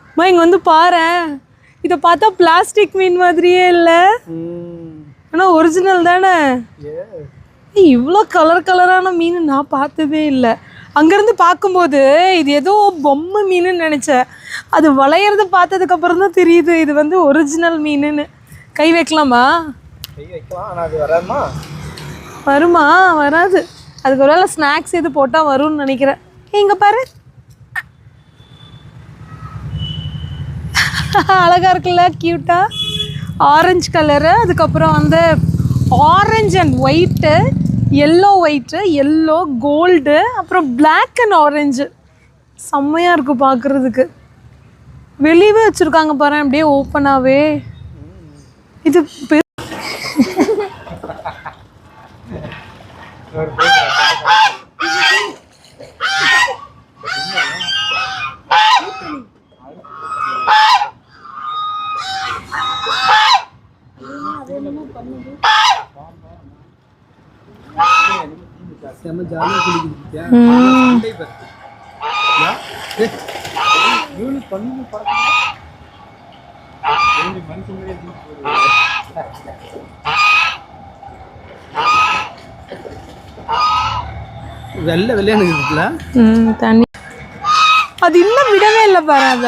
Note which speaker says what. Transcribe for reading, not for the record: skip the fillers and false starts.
Speaker 1: அம்மா இங்கே வந்து பாரேன், இதை பார்த்தா பிளாஸ்டிக் மீன் மாதிரியே இல்லை, ஆனால் ஒரிஜினல் தானே. இவ்வளோ கலர் கலரான மீன் நான் பார்த்ததே இல்லை. அங்கேருந்து பார்க்கும்போது இது ஏதோ பொம்மை மீனுன்னு நினச்சேன். அது வளையிறது பார்த்ததுக்கப்புறம் தான் தெரியுது இது வந்து ஒரிஜினல் மீனுன்னு. கை வைக்கலாமா?
Speaker 2: கை வைக்கலாம், ஆனால் அது வராமா?
Speaker 1: வருமா? வராது. அதுக்கு ஒரு வேளை ஸ்நாக்ஸ் எது போட்டால் வரும்னு நினைக்கிறேன். இங்கே பாரு, அழகாக இருக்குல்ல, க்யூட்டாக ஆரஞ்சு கலரு, அதுக்கப்புறம் வந்து orange and white, yellow white, yellow gold, அப்புறம் பிளாக் அண்ட் ஆரஞ்சு. செம்மையாக இருக்குது பார்க்குறதுக்கு. வெளியவே வச்சுருக்காங்க பாரு, அப்படியே ஓப்பனாகவே. இது
Speaker 2: செம ஜாலியாக குளிக்கிட்டு வெள்ளை வெள்ளையான இருக்குல்ல
Speaker 1: தண்ணி. அது இன்னும் விடவே இல்லை பாரு. அத